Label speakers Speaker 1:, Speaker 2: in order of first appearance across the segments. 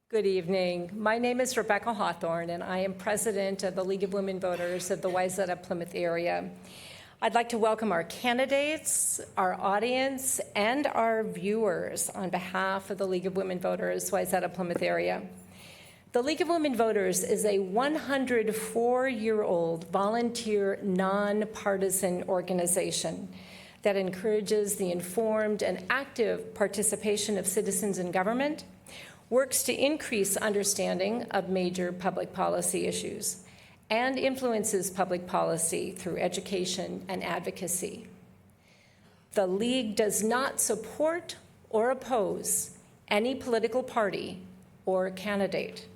Speaker 1: Good evening. My name is Rebecca Hawthorne, and I am president of the League of Women Voters of the Wayzata-Plymouth area. I'd like to welcome our candidates, our audience, and our viewers on behalf of the League of Women Voters, Wayzata-Plymouth area. The League of Women Voters is a 104-year-old volunteer, nonpartisan organization that encourages the informed and active participation of citizens in government, works to increase understanding of major public policy issues, and influences public policy through education and advocacy. The League does not support or oppose any political party or candidate.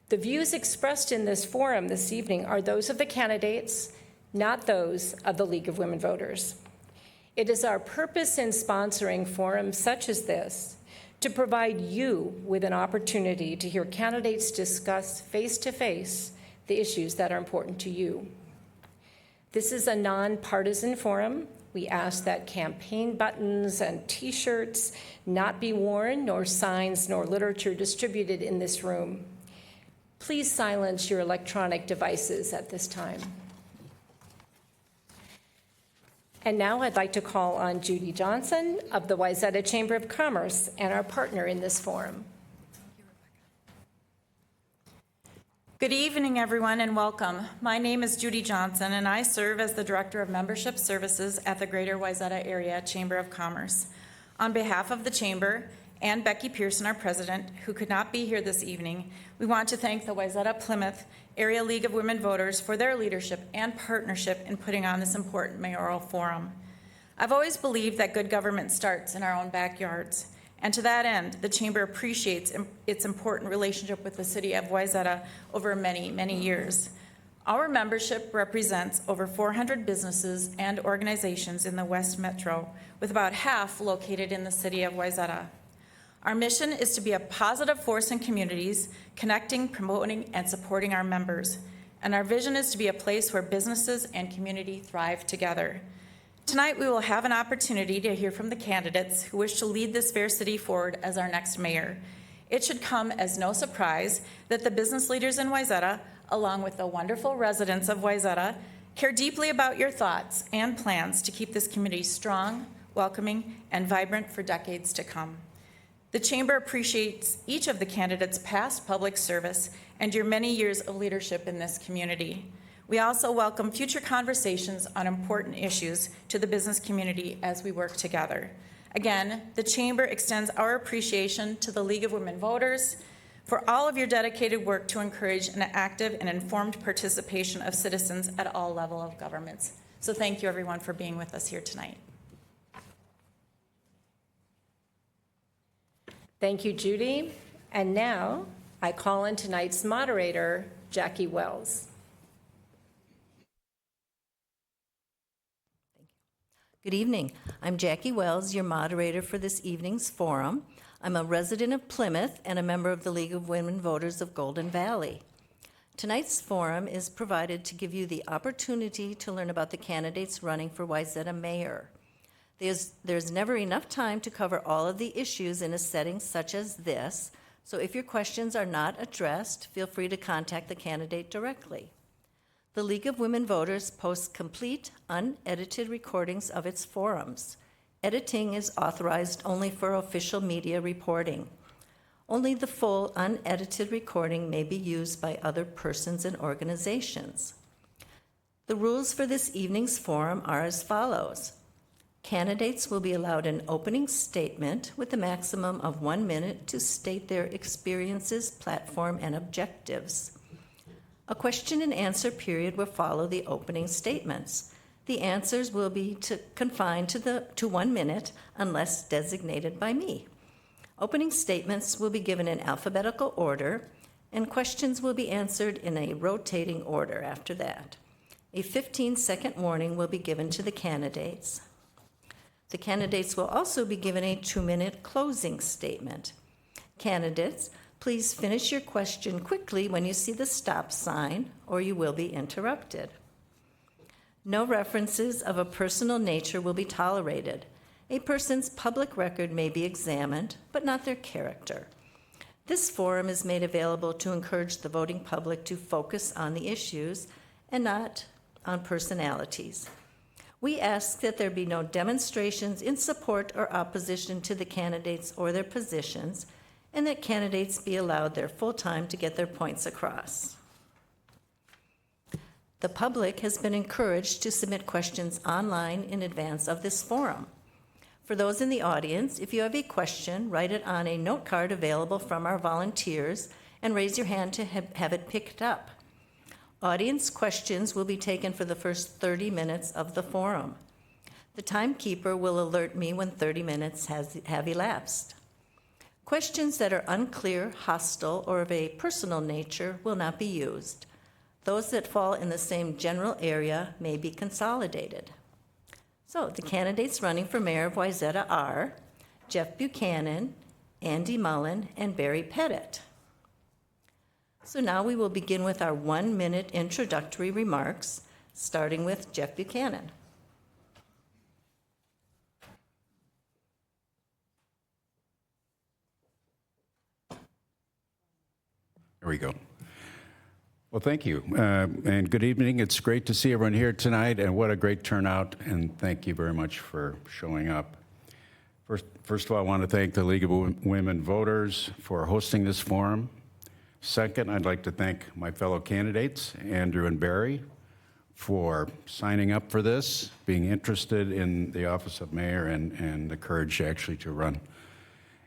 Speaker 1: The views expressed in this forum this evening are those of the candidates, not those of the League of Women Voters. It is our purpose in sponsoring forums such as this to provide you with an opportunity to hear candidates discuss face-to-face the issues that are important to you. This is a nonpartisan forum. We ask that campaign buttons and T-shirts not be worn, nor signs nor literature distributed in this room. Please silence your electronic devices at this time. And now I'd like to call on Judy Johnson of the Wayzata Chamber of Commerce and our partner in this forum.
Speaker 2: Good evening, everyone, and welcome. My name is Judy Johnson, and I serve as the Director of Membership Services at the Greater Wayzata Area Chamber of Commerce. On behalf of the Chamber and Becky Pearson, our President, who could not be here this evening, we want to thank the Wayzata-Plymouth Area League of Women Voters for their leadership and partnership in putting on this important mayoral forum. I've always believed that good government starts in our own backyards, and to that end, the Chamber appreciates its important relationship with the City of Wayzata over many, many years. Our membership represents over 400 businesses and organizations in the West Metro, with about half located in the City of Wayzata. Our mission is to be a positive force in communities, connecting, promoting, and supporting our members. And our vision is to be a place where businesses and community thrive together. Tonight, we will have an opportunity to hear from the candidates who wish to lead this fair city forward as our next mayor. It should come as no surprise that the business leaders in Wayzata, along with the wonderful residents of Wayzata, care deeply about your thoughts and plans to keep this community strong, welcoming, and vibrant for decades to come. The Chamber appreciates each of the candidates' past public service and your many years of leadership in this community. We also welcome future conversations on important issues to the business community as we work together. Again, the Chamber extends our appreciation to the League of Women Voters for all of your dedicated work to encourage an active and informed participation of citizens at all levels of governments. So thank you, everyone, for being with us here tonight.
Speaker 1: Thank you, Judy. And now I call on tonight's moderator, Jackie Wells.
Speaker 3: Good evening. I'm Jackie Wells, your moderator for this evening's forum. I'm a resident of Plymouth and a member of the League of Women Voters of Golden Valley. Tonight's forum is provided to give you the opportunity to learn about the candidates running for Wayzata Mayor. There's never enough time to cover all of the issues in a setting such as this, so if your questions are not addressed, feel free to contact the candidate directly. The League of Women Voters posts complete, unedited recordings of its forums. Editing is authorized only for official media reporting. Only the full, unedited recording may be used by other persons and organizations. The rules for this evening's forum are as follows. Candidates will be allowed an opening statement with a maximum of 1 minute to state their experiences, platform, and objectives. A question and answer period will follow the opening statements. The answers will be confined to 1 minute unless designated by me. Opening statements will be given in alphabetical order, and questions will be answered in a rotating order after that. A 15-second warning will be given to the candidates. The candidates will also be given a 2-minute closing statement. Candidates, please finish your question quickly when you see the stop sign, or you will be interrupted. No references of a personal nature will be tolerated. A person's public record may be examined, but not their character. This forum is made available to encourage the voting public to focus on the issues and not on personalities. We ask that there be no demonstrations in support or opposition to the candidates or their positions, and that candidates be allowed their full time to get their points across. The public has been encouraged to submit questions online in advance of this forum. For those in the audience, if you have a question, write it on a note card available from our volunteers and raise your hand to have it picked up. Audience questions will be taken for the first 30 minutes of the forum. The timekeeper will alert me when 30 minutes have elapsed. Questions that are unclear, hostile, or of a personal nature will not be used. Those that fall in the same general area may be consolidated. So the candidates running for mayor of Wayzata are Jeff Buchanan, Andy Mullin, and Barry Petit. So now we will begin with our 1-minute introductory remarks, starting with Jeff Buchanan.
Speaker 4: There we go. Well, thank you, and good evening. It's great to see everyone here tonight, and what a great turnout, and thank you very much for showing up. First of all, I want to thank the League of Women Voters for hosting this forum. Second, I'd like to thank my fellow candidates, Andrew and Barry, for signing up for this, being interested in the office of mayor, and the courage actually to run.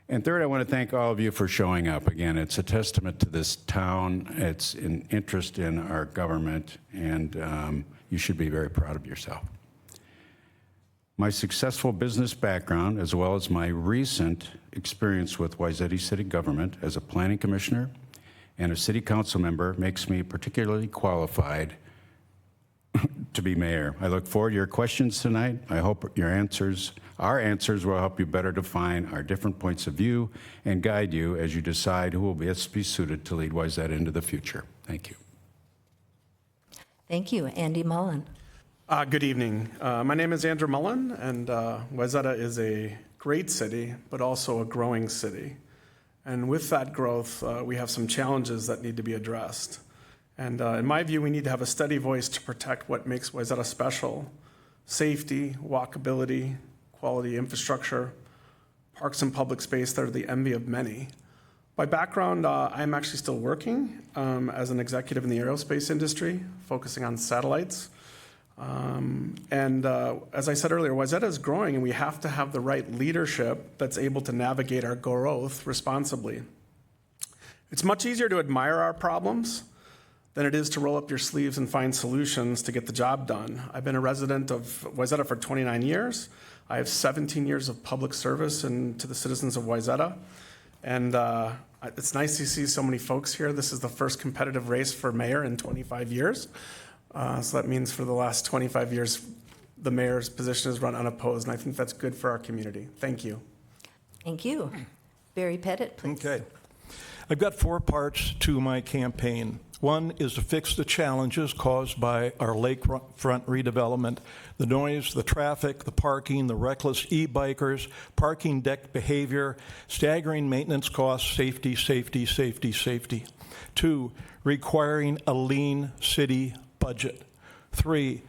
Speaker 4: And third, I want to thank all of you for showing up. Again, it's a testament to this town. It's an interest in our government, and you should be very proud of yourself. My successful business background, as well as my recent experience with Wayzata City government as a planning commissioner and a city council member, makes me particularly qualified to be mayor. I look forward to your questions tonight. I hope our answers will help you better define our different points of view and guide you as you decide who will best be suited to lead Wayzata into the future. Thank you.
Speaker 3: Thank you. Andy Mullin.
Speaker 5: Good evening. My name is Andrew Mullin, and Wayzata is a great city, but also a growing city. And with that growth, we have some challenges that need to be addressed. And in my view, we need to have a steady voice to protect what makes Wayzata special: safety, walkability, quality infrastructure, parks and public space that are the envy of many. By background, I'm actually still working as an executive in the aerospace industry, focusing on satellites. As I said earlier, Wayzata is growing, and we have to have the right leadership that's able to navigate our growth responsibly. It's much easier to admire our problems than it is to roll up your sleeves and find solutions to get the job done. I've been a resident of Wayzata for 29 years. I have 17 years of public service to the citizens of Wayzata. And it's nice to see so many folks here. This is the first competitive race for mayor in 25 years. So that means for the last 25 years, the mayor's position is run unopposed, and I think that's good for our community. Thank you.
Speaker 3: Thank you. Barry Petit, please.
Speaker 6: Okay. I've got 4 parts to my campaign. One is to fix the challenges caused by our lakefront redevelopment: the noise, the traffic, the parking, the reckless e-bikers, parking deck behavior, staggering maintenance costs, safety, safety, safety, safety. 2, requiring a lean city budget. 3,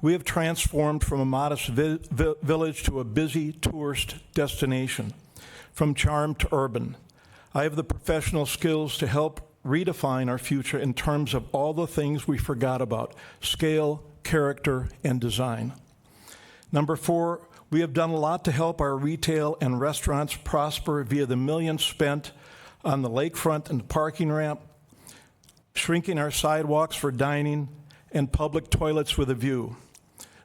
Speaker 6: we have transformed from a modest village to a busy tourist destination, from charm to urban. I have the professional skills to help redefine our future in terms of all the things we forgot about: scale, character, and design. Number 4, we have done a lot to help our retail and restaurants prosper via the millions spent on the lakefront and the parking ramp, shrinking our sidewalks for dining, and public toilets with a view.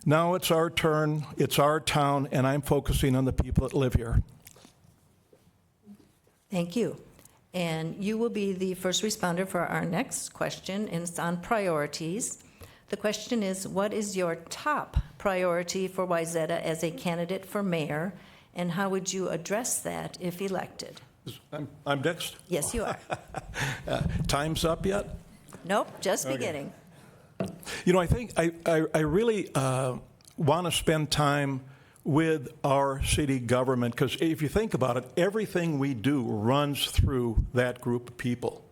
Speaker 6: Now it's our turn, it's our town, and I'm focusing on the people that live here.
Speaker 3: Thank you. And you will be the first responder for our next question, and it's on priorities. The question is, what is your top priority for Wayzata as a candidate for mayor, and how would you address that if elected?
Speaker 6: I'm next?
Speaker 3: Yes, you are.
Speaker 6: Time's up yet?
Speaker 3: Nope, just beginning.
Speaker 6: You know, I think I really want to spend time with our city government, because if you think about it, everything we do runs through that group of people.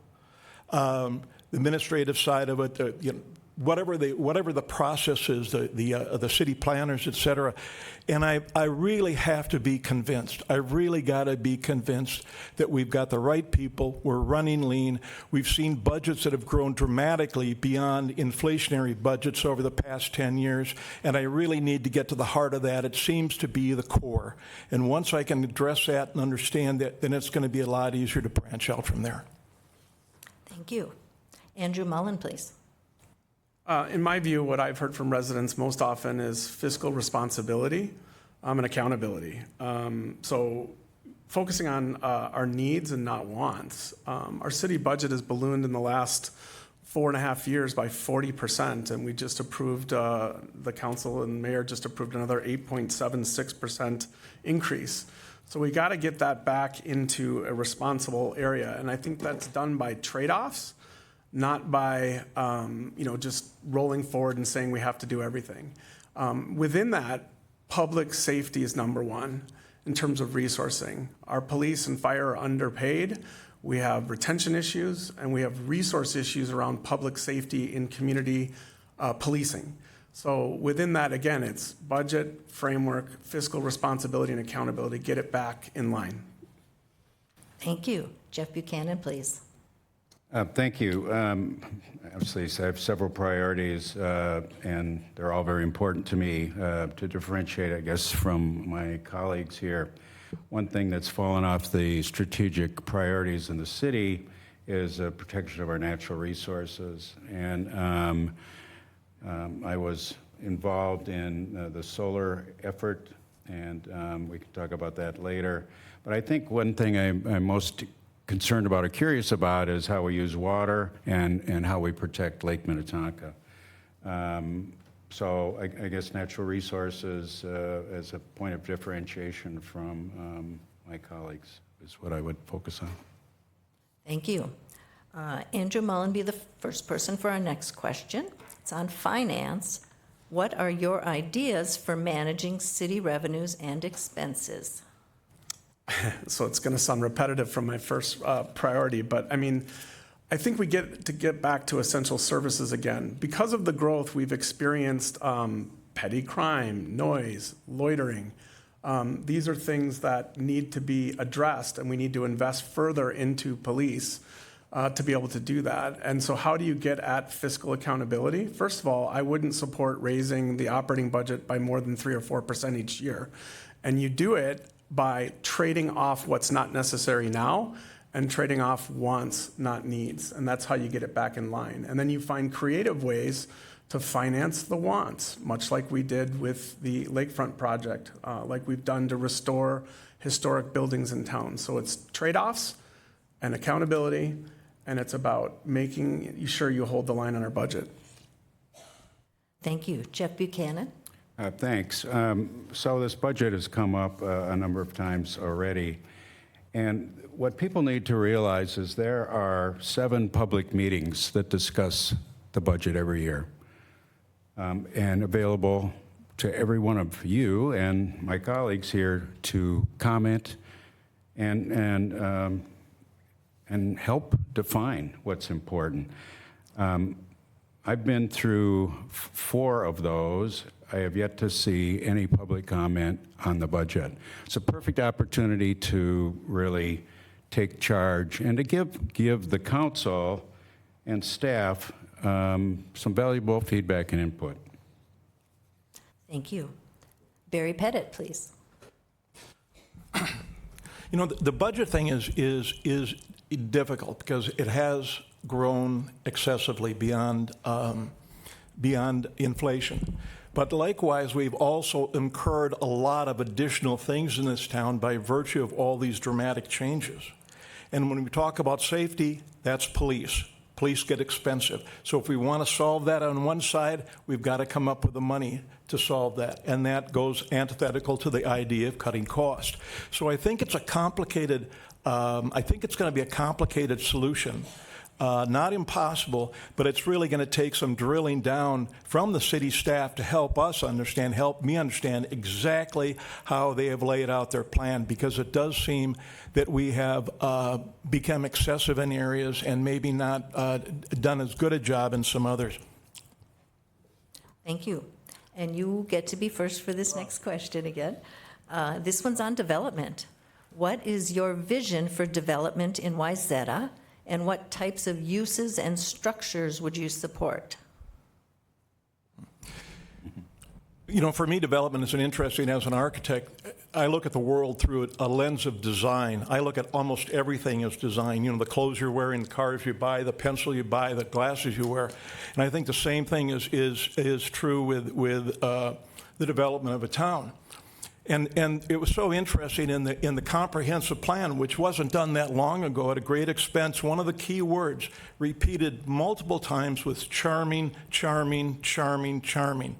Speaker 6: The administrative side of it, whatever the process is, the city planners, et cetera. And I really have to be convinced. I really got to be convinced that we've got the right people. We're running lean. We've seen budgets that have grown dramatically beyond inflationary budgets over the past 10 years. And I really need to get to the heart of that. It seems to be the core. And once I can address that and understand that, then it's going to be a lot easier to branch out from there.
Speaker 3: Thank you. Andrew Mullin, please.
Speaker 5: In my view, what I've heard from residents most often is fiscal responsibility and accountability. So focusing on our needs and not wants. Our city budget has ballooned in the last 4.5 years by 40%, and we just approved, the council and mayor just approved another 8.76% increase. So we got to get that back into a responsible area, and I think that's done by trade-offs, not by just rolling forward and saying we have to do everything. Within that, public safety is number one in terms of resourcing. Our police and fire are underpaid. We have retention issues, and we have resource issues around public safety in community policing. So within that, again, it's budget, framework, fiscal responsibility, and accountability. Get it back in line.
Speaker 3: Thank you. Jeff Buchanan, please.
Speaker 4: Thank you. Obviously, I have several priorities, and they're all very important to me. To differentiate, I guess, from my colleagues here, one thing that's fallen off the strategic priorities in the city is protection of our natural resources. And I was involved in the solar effort, and we can talk about that later. But I think one thing I'm most concerned about or curious about is how we use water and how we protect Lake Minnetonka. So I guess natural resources as a point of differentiation from my colleagues is what I would focus on.
Speaker 3: Thank you. Andrew Mullin, be the first person for our next question. It's on finance. What are your ideas for managing city revenues and expenses?
Speaker 5: So it's going to sound repetitive from my first priority, but I mean, I think we get back to essential services again. Because of the growth, we've experienced petty crime, noise, loitering. These are things that need to be addressed, and we need to invest further into police to be able to do that. And so how do you get at fiscal accountability? First of all, I wouldn't support raising the operating budget by more than 3 or 4% each year. And you do it by trading off what's not necessary now and trading off wants, not needs. And that's how you get it back in line. And then you find creative ways to finance the wants, much like we did with the lakefront project, like we've done to restore historic buildings in town. So it's trade-offs and accountability, and it's about making sure you hold the line on our budget.
Speaker 3: Thank you. Jeff Buchanan.
Speaker 4: Thanks. So this budget has come up a number of times already. And what people need to realize is there are 7 public meetings that discuss the budget every year and available to every one of you and my colleagues here to comment and help define what's important. I've been through 4 of those. I have yet to see any public comment on the budget. It's a perfect opportunity to really take charge and to give the council and staff some valuable feedback and input.
Speaker 3: Thank you. Barry Petit, please.
Speaker 6: You know, the budget thing is difficult because it has grown excessively beyond inflation. But likewise, we've also incurred a lot of additional things in this town by virtue of all these dramatic changes. And when we talk about safety, that's police. Police get expensive. So if we want to solve that on one side, we've got to come up with the money to solve that. And that goes antithetical to the idea of cutting cost. So I think it's a complicated, I think it's going to be a complicated solution. Not impossible, but it's really going to take some drilling down from the city staff to help me understand exactly how they have laid out their plan, because it does seem that we have become excessive in areas and maybe not done as good a job in some others.
Speaker 3: Thank you. And you get to be first for this next question again. This one's on development. What is your vision for development in Wayzata, and what types of uses and structures would you support?
Speaker 6: You know, for me, development is interesting. As an architect, I look at the world through a lens of design. I look at almost everything as design. You know, the clothes you're wearing, the cars you buy, the pencil you buy, the glasses you wear. And I think the same thing is true with the development of a town. And it was so interesting in the comprehensive plan, which wasn't done that long ago at a great expense. One of the key words repeated multiple times was charming, charming, charming, charming.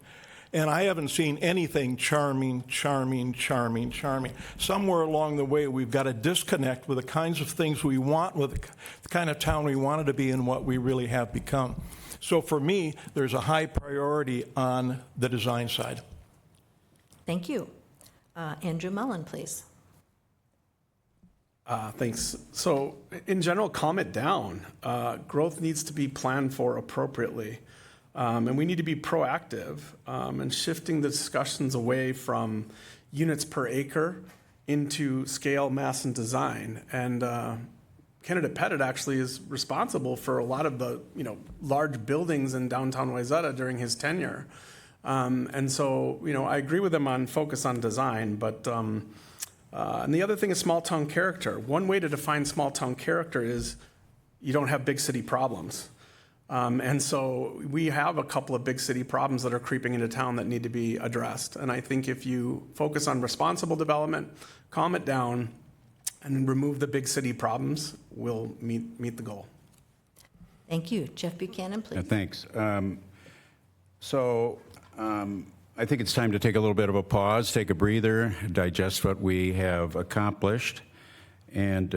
Speaker 6: And I haven't seen anything charming, charming, charming, charming. Somewhere along the way, we've got to disconnect with the kinds of things we want, with the kind of town we wanted to be and what we really have become. So for me, there's a high priority on the design side.
Speaker 3: Thank you. Andrew Mullin, please.
Speaker 5: Thanks. So in general, calm it down. Growth needs to be planned for appropriately. And we need to be proactive in shifting the discussions away from units per acre into scale, mass, and design. And candidate Petit actually is responsible for a lot of the large buildings in downtown Wayzata during his tenure. And so, I agree with him on focus on design, but and the other thing is small town character. One way to define small town character is you don't have big city problems. And so we have a couple of big city problems that are creeping into town that need to be addressed. And I think if you focus on responsible development, calm it down, and remove the big city problems, we'll meet the goal.
Speaker 3: Thank you. Jeff Buchanan, please.
Speaker 4: Thanks. I think it's time to take a little bit of a pause, take a breather, digest what we have accomplished. And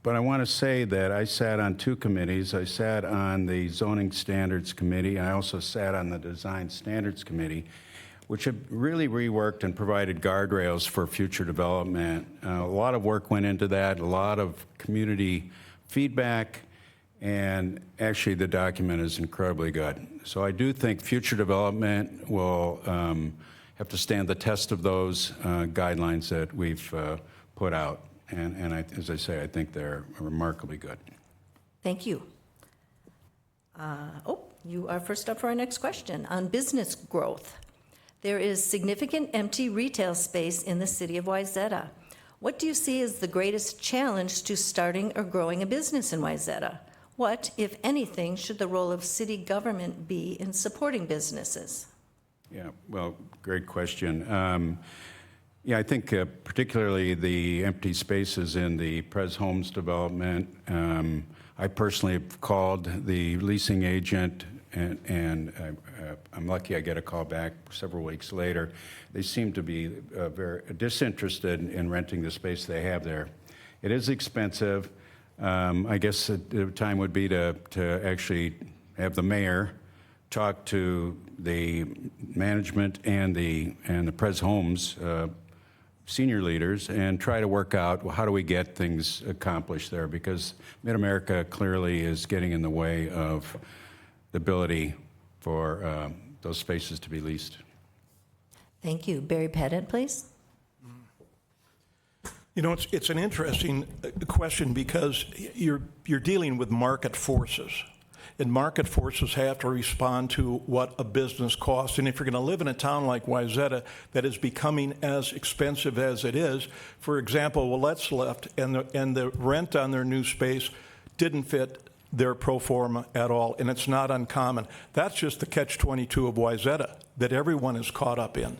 Speaker 4: but I want to say that I sat on two committees. I sat on the Zoning Standards Committee. I also sat on the Design Standards Committee, which have really reworked and provided guardrails for future development. A lot of work went into that, a lot of community feedback, and actually the document is incredibly good. So I do think future development will have to stand the test of those guidelines that we've put out. And as I say, I think they're remarkably good.
Speaker 3: Thank you. You are first up for our next question on business growth. There is significant empty retail space in the city of Wayzata. What do you see as the greatest challenge to starting or growing a business in Wayzata? What, if anything, should the role of city government be in supporting businesses?
Speaker 4: Yeah, well, great question. I think particularly the empty spaces in the Pres Homes development, I personally have called the leasing agent, and I'm lucky I get a call back several weeks later. They seem to be very disinterested in renting the space they have there. It is expensive. I guess the time would be to actually have the mayor talk to the management and the Pres Homes senior leaders and try to work out, well, how do we get things accomplished there? Because Mid-America clearly is getting in the way of the ability for those spaces to be leased.
Speaker 3: Thank you. Barry Petit, please.
Speaker 6: You know, it's an interesting question because you're dealing with market forces. And market forces have to respond to what a business costs. And if you're going to live in a town like Wayzata that is becoming as expensive as it is, for example, Willette's left, and the rent on their new space didn't fit their pro forma at all, and it's not uncommon. That's just the catch-22 of Wayzata. that everyone is caught up in.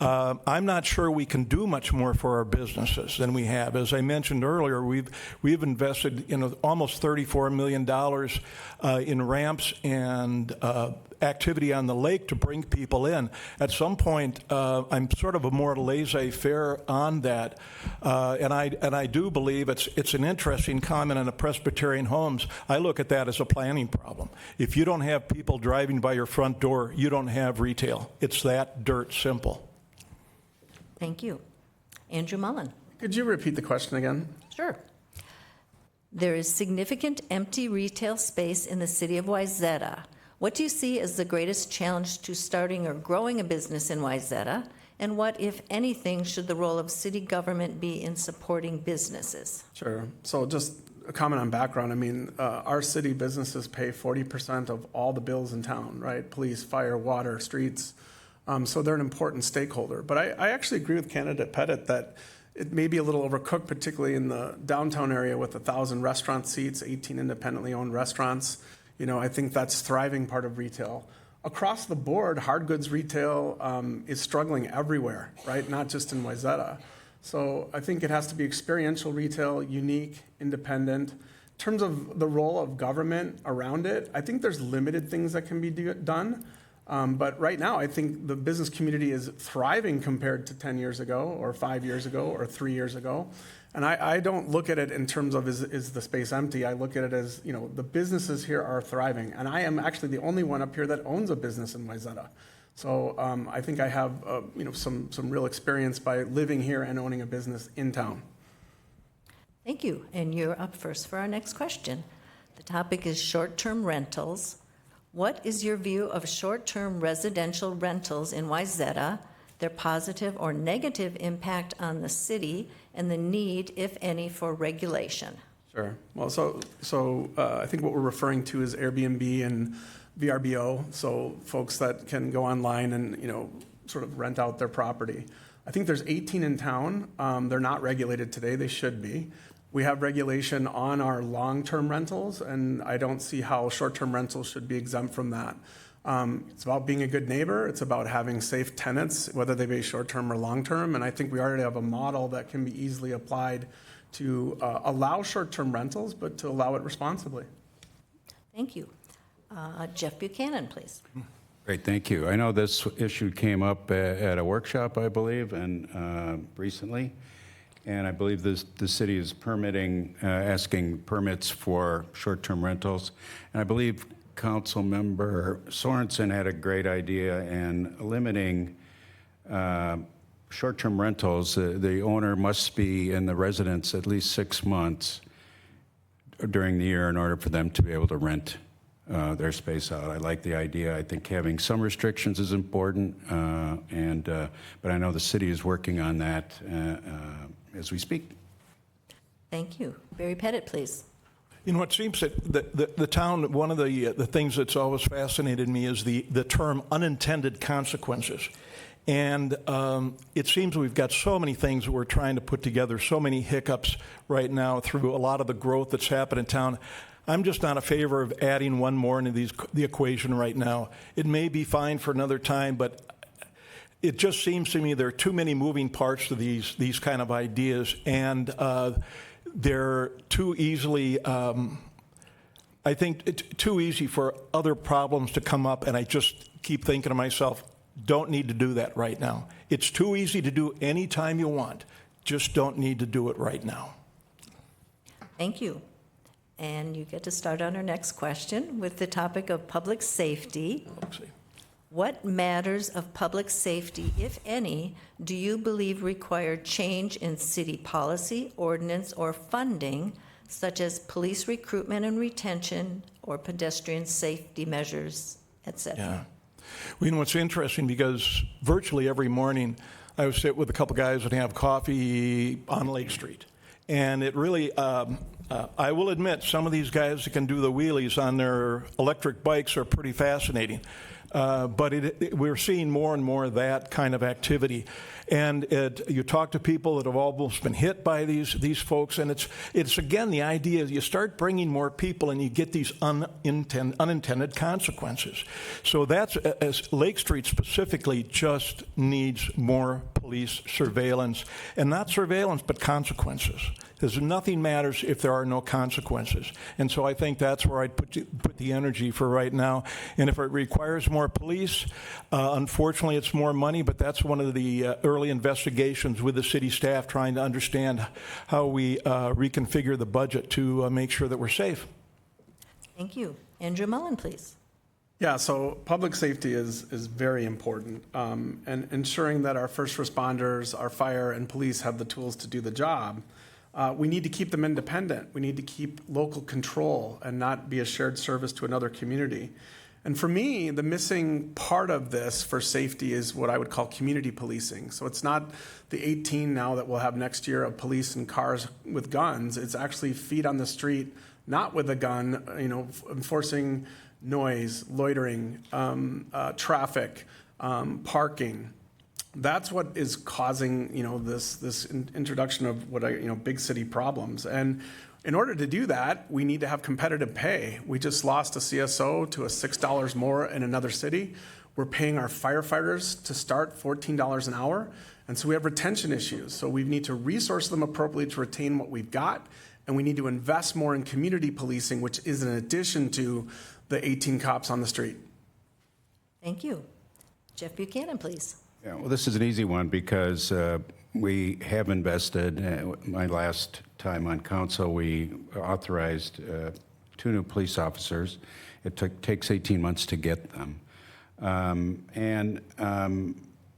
Speaker 6: I'm not sure we can do much more for our businesses than we have. As I mentioned earlier, we've invested almost $34 million in ramps and activity on the lake to bring people in. At some point, I'm sort of a more laissez-faire on that, and I do believe it's an interesting comment on the Presbyterian homes. I look at that as a planning problem. If you don't have people driving by your front door, you don't have retail. It's that dirt simple.
Speaker 3: Thank you. Andrew Mullin.
Speaker 5: Could you repeat the question again?
Speaker 3: Sure. There is significant empty retail space in the city of Wayzata. What do you see as the greatest challenge to starting or growing a business in Wayzata? And what, if anything, should the role of city government be in supporting businesses?
Speaker 5: Sure. So just a comment on background. I mean, our city businesses pay 40% of all the bills in town, right? Police, fire, water, streets. So they're an important stakeholder. But I actually agree with candidate Petit that it may be a little overcooked, particularly in the downtown area with 1,000 restaurant seats, 18 independently owned restaurants. I think that's thriving part of retail. Across the board, hard goods retail is struggling everywhere, right? Not just in Wayzata. So I think it has to be experiential retail, unique, independent. In terms of the role of government around it, I think there's limited things that can be done. But right now, I think the business community is thriving compared to 10 years ago or 5 years ago or 3 years ago. And I don't look at it in terms of is the space empty. I look at it as, the businesses here are thriving. And I am actually the only one up here that owns a business in Wayzata. So I think I have, some real experience by living here and owning a business in town.
Speaker 3: Thank you. And you're up first for our next question. The topic is short-term rentals. What is your view of short-term residential rentals in Wayzata, their positive or negative impact on the city, and the need, if any, for regulation?
Speaker 5: Sure. Well, so I think what we're referring to is Airbnb and VRBO, so folks that can go online and, sort of rent out their property. I think there's 18 in town. They're not regulated today. They should be. We have regulation on our long-term rentals, and I don't see how short-term rentals should be exempt from that. It's about being a good neighbor. It's about having safe tenants, whether they be short-term or long-term, and I think we already have a model that can be easily applied to allow short-term rentals, but to allow it responsibly.
Speaker 3: Thank you. Jeff Buchanan, please.
Speaker 4: Great, thank you. I know this issue came up at a workshop, I believe, and recently. And I believe the city is asking permits for short-term rentals. And I believe Council Member Sorensen had a great idea in limiting short-term rentals. The owner must be in the residence at least 6 months during the year in order for them to be able to rent their space out. I like the idea. I think having some restrictions is important, but I know the city is working on that as we speak.
Speaker 3: Thank you. Barry Petit, please.
Speaker 6: It seems that the town, one of the things that's always fascinated me is the term unintended consequences. And it seems we've got so many things that we're trying to put together, so many hiccups right now through a lot of the growth that's happened in town. I'm just not a favor of adding one more into the equation right now. It may be fine for another time, but it just seems to me there are too many moving parts to these kind of ideas, and they're too easily, I think, it's too easy for other problems to come up, and I just keep thinking to myself, don't need to do that right now. It's too easy to do anytime you want. Just don't need to do it right now.
Speaker 3: Thank you. And you get to start on our next question with the topic of public safety. What matters of public safety, if any, do you believe require change in city policy, ordinance, or funding, such as police recruitment and retention, or pedestrian safety measures, etc.?
Speaker 6: Yeah. Well, what's interesting, because virtually every morning I would sit with a couple guys and have coffee on Lake Street. And it really, I will admit, some of these guys that can do the wheelies on their electric bikes are pretty fascinating. but we're seeing more and more of that kind of activity. And you talk to people that have almost been hit by these folks, and it's again, the idea is you start bringing more people and you get these unintended consequences. So that's, as Lake Street specifically just needs more police surveillance, and not surveillance, but consequences. Because nothing matters if there are no consequences. And so I think that's where I'd put the energy for right now. And if it requires more police, unfortunately it's more money, but that's one of the early investigations with the city staff, trying to understand how we reconfigure the budget to make sure that we're safe.
Speaker 3: Thank you. Andrew Mullin, please.
Speaker 5: Yeah, so public safety is very important, and ensuring that our first responders, our fire and police have the tools to do the job. We need to keep them independent. We need to keep local control and not be a shared service to another community. And for me, the missing part of this for safety is what I would call community policing. So it's not the 18 now that we'll have next year of police and cars with guns. It's actually feet on the street, not with a gun, enforcing noise, loitering, traffic, parking. That's what is causing, this introduction of big city problems. And in order to do that, we need to have competitive pay. We just lost a CSO to a $6 more in another city. We're paying our firefighters to start $14 an hour. And so we have retention issues. So we need to resource them appropriately to retain what we've got. And we need to invest more in community policing, which is in addition to the 18 cops on the street.
Speaker 3: Thank you. Jeff Buchanan, please.
Speaker 4: Yeah, well, this is an easy one because we have invested. My last time on council, we authorized 2 new police officers. It takes 18 months to get them.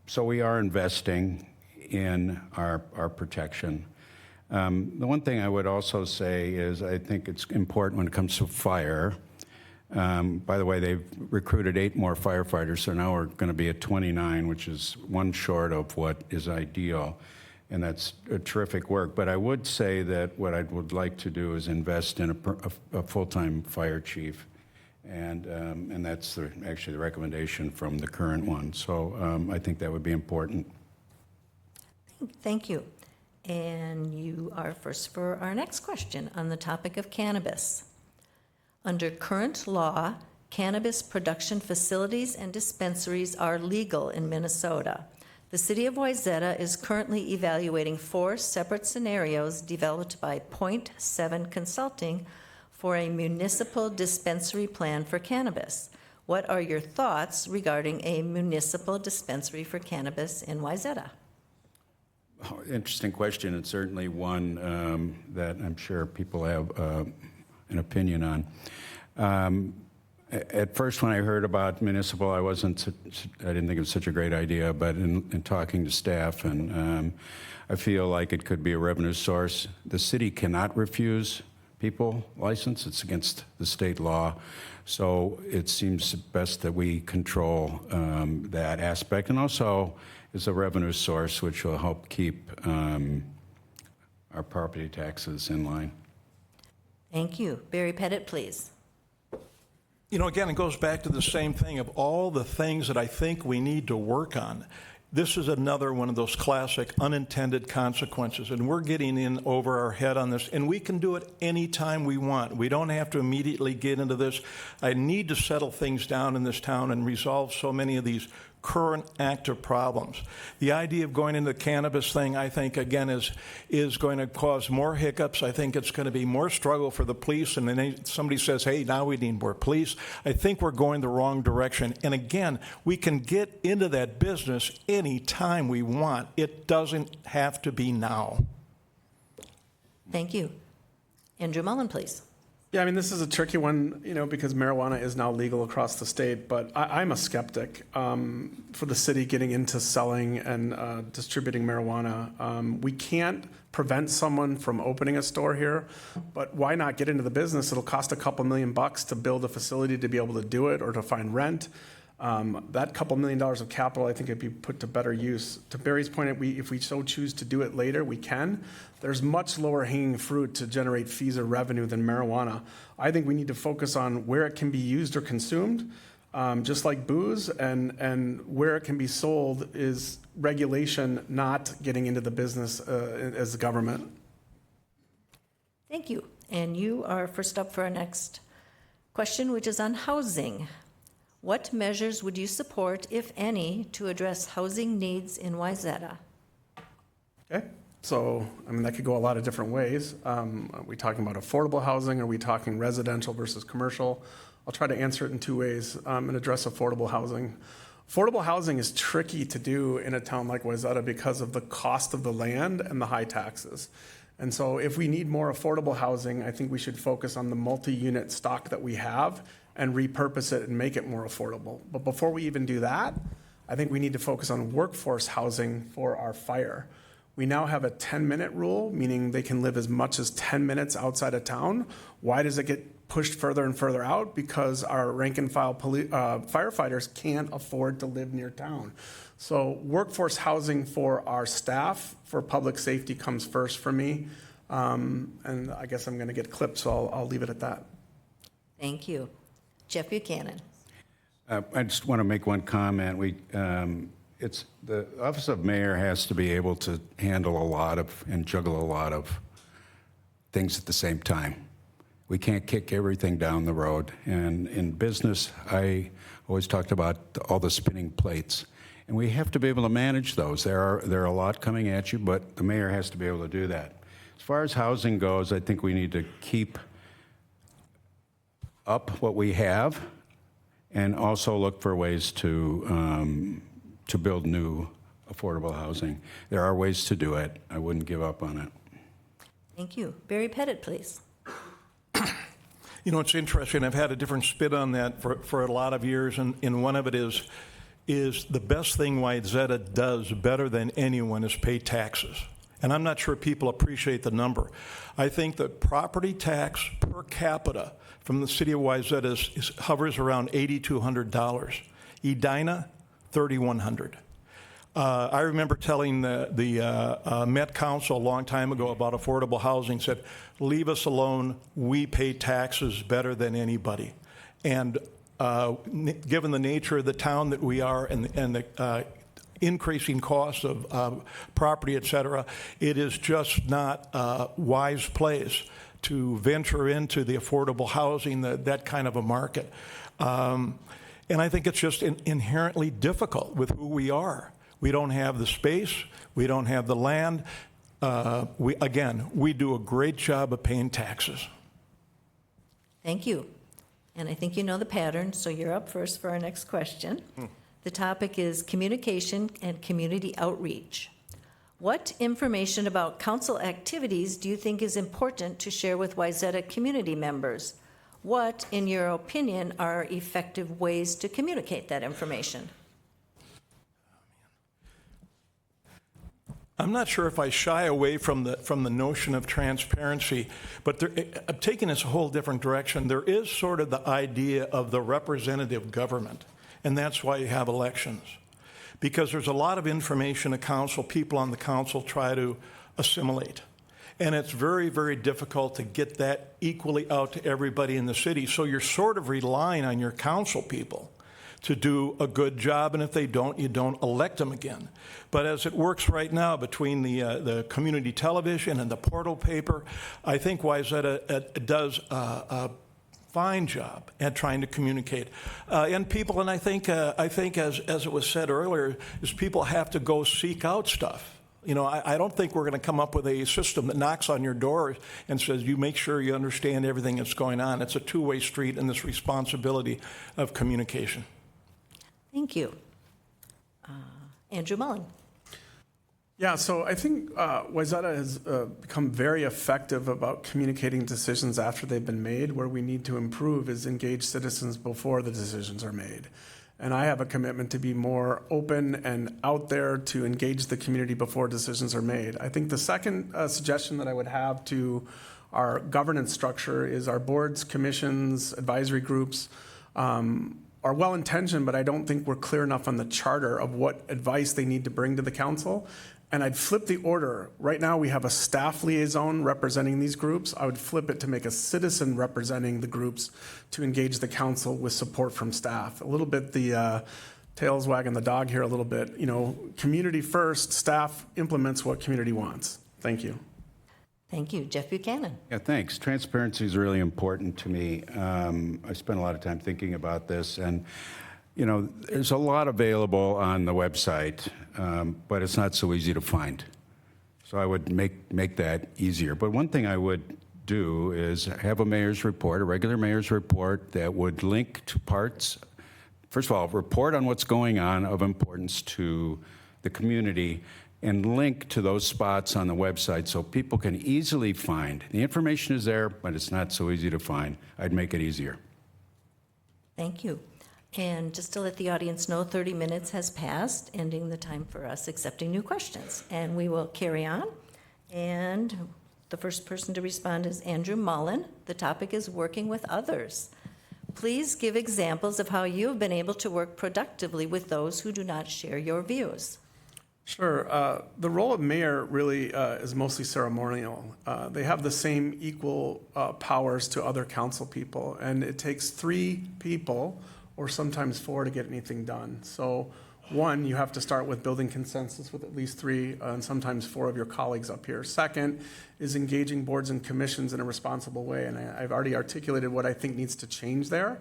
Speaker 4: So we are investing in our protection. The one thing I would also say is I think it's important when it comes to fire. By the way, they've recruited 8 more firefighters, so now we're going to be at 29, which is 1 short of what is ideal, and that's a terrific work. But I would say that what I would like to do is invest in a full-time fire chief, and that's actually the recommendation from the current one. So I think that would be important.
Speaker 3: Thank you. And you are first for our next question on the topic of cannabis. Under current law, cannabis production facilities and dispensaries are legal in Minnesota. The City of Wayzata is currently evaluating 4 separate scenarios developed by Point7 Consulting for a municipal dispensary plan for cannabis. What are your thoughts regarding a municipal dispensary for cannabis in Wayzata?
Speaker 4: Oh, interesting question, and certainly one that I'm sure people have an opinion on. At first, when I heard about municipal, I didn't think it was such a great idea, but in talking to staff, and I feel like it could be a revenue source. The city cannot refuse people license. It's against the state law. So it seems best that we control that aspect, and also is a revenue source which will help keep our property taxes in line.
Speaker 3: Thank you. Barry Petit, please.
Speaker 6: Again, it goes back to the same thing of all the things that I think we need to work on. This is another one of those classic unintended consequences, and we're getting in over our head on this, and we can do it anytime we want. We don't have to immediately get into this. I need to settle things down in this town and resolve so many of these current active problems. The idea of going into the cannabis thing, I think, again, is going to cause more hiccups. I think it's going to be more struggle for the police, and then somebody says, hey, now we need more police. I think we're going the wrong direction. And again, we can get into that business any time we want. It doesn't have to be now.
Speaker 3: Thank you. Andrew Mullin, please.
Speaker 5: Yeah, this is a tricky one, because marijuana is now legal across the state, but I'm a skeptic for the city getting into selling and distributing marijuana. We can't prevent someone from opening a store here, but why not get into the business? It'll cost a couple $1 million to build a facility to be able to do it or to find rent. That couple $1 million of capital, I think, could be put to better use. To Barry's point, if we so choose to do it later, we can. There's much lower hanging fruit to generate fees or revenue than marijuana. I think we need to focus on where it can be used or consumed. just like booze, and where it can be sold is regulation, not getting into the business as the government.
Speaker 3: Thank you. And you are first up for our next question, which is on housing. What measures would you support, if any, to address housing needs in Wayzata?
Speaker 5: Okay, so, I mean, that could go a lot of different ways. Are we talking about affordable housing? Are we talking residential versus commercial? I'll try to answer it in two ways and address affordable housing. Affordable housing is tricky to do in a town like Wayzata because of the cost of the land and the high taxes. And so if we need more affordable housing, I think we should focus on the multi-unit stock that we have and repurpose it and make it more affordable. But before we even do that, I think we need to focus on workforce housing for our fire. We now have a 10-minute rule, meaning they can live as much as 10 minutes outside of town. Why does it get pushed further and further out? Because our rank-and-file firefighters can't afford to live near town. So workforce housing for our staff, for public safety, comes first for me. And I guess I'm going to get clipped, so I'll leave it at that.
Speaker 3: Thank you. Jeff Buchanan.
Speaker 4: I just want to make one comment. It's the Office of Mayor has to be able to handle a lot of and juggle a lot of things at the same time. We can't kick everything down the road. And in business, I always talked about all the spinning plates. And we have to be able to manage those. There are a lot coming at you, but the mayor has to be able to do that. As far as housing goes, I think we need to keep up what we have and also look for ways to build new affordable housing. There are ways to do it. I wouldn't give up on it.
Speaker 3: Thank you. Barry Petit, please.
Speaker 6: You know, it's interesting. I've had a different spin on that for a lot of years, and one of it is the best thing Wayzata does better than anyone is pay taxes. And I'm not sure people appreciate the number. I think the property tax per capita from the city of Wayzata hovers around $8,200. Edina, $3,100. I remember telling the Met Council a long time ago about affordable housing, said, leave us alone, we pay taxes better than anybody. And given the nature of the town that we are and the increasing costs of property, et cetera, it is just not a wise place to venture into the affordable housing, that kind of a market. And I think it's just inherently difficult with who we are. We don't have the space. We don't have the land. We do a great job of paying taxes.
Speaker 3: Thank you. And I think you know the pattern, so you're up first for our next question. The topic is communication and community outreach. What information about council activities do you think is important to share with Wayzata community members? What, in your opinion, are effective ways to communicate that information?
Speaker 6: I'm not sure if I shy away from the notion of transparency, but I'm taking this a whole different direction. There is sort of the idea of the representative government, and that's why you have elections. Because there's a lot of information people on the council try to assimilate. And it's very, very difficult to get that equally out to everybody in the city. So you're sort of relying on your council people to do a good job, and if they don't, you don't elect them again. But as it works right now between the community television and the portal paper, I think Wayzata does a fine job at trying to communicate. And people, and I think as it was said earlier, is people have to go seek out stuff. You know, I don't think we're going to come up with a system that knocks on your door and says, you make sure you understand everything that's going on. It's a two-way street in this responsibility of communication.
Speaker 3: Thank you. Andrew Mullin.
Speaker 5: Yeah, so I think Wayzata has become very effective about communicating decisions after they've been made. Where we need to improve is engage citizens before the decisions are made. And I have a commitment to be more open and out there to engage the community before decisions are made. I think the second suggestion that I would have to our governance structure is our boards, commissions, advisory groups are well-intentioned, but I don't think we're clear enough on the charter of what advice they need to bring to the council. And I'd flip the order. Right now, we have a staff liaison representing these groups. I would flip it to make a citizen representing the groups to engage the council with support from staff. A little bit the tails wagging the dog here a little bit. You know, community first, staff implements what community wants. Thank you.
Speaker 3: Thank you. Jeff Buchanan.
Speaker 4: Yeah, thanks. Transparency is really important to me. I spent a lot of time thinking about this, and you know, there's a lot available on the website, but it's not so easy to find. So I would make that easier. But one thing I would do is have a mayor's report, a regular mayor's report that would link to parts. First of all, report on what's going on of importance to the community and link to those spots on the website so people can easily find. The information is there, but it's not so easy to find. I'd make it easier.
Speaker 3: Thank you. And just to let the audience know, 30 minutes has passed, ending the time for us accepting new questions. And we will carry on. And the first person to respond is Andrew Mullin. The topic is working with others. Please give examples of how you have been able to work productively with those who do not share your views.
Speaker 5: Sure. The role of mayor really is mostly ceremonial. They have the same equal powers to other council people, and it takes 3 people or sometimes 4 to get anything done. So 1, you have to start with building consensus with at least 3 and sometimes 4 of your colleagues up here. Second is engaging boards and commissions in a responsible way, and I've already articulated what I think needs to change there.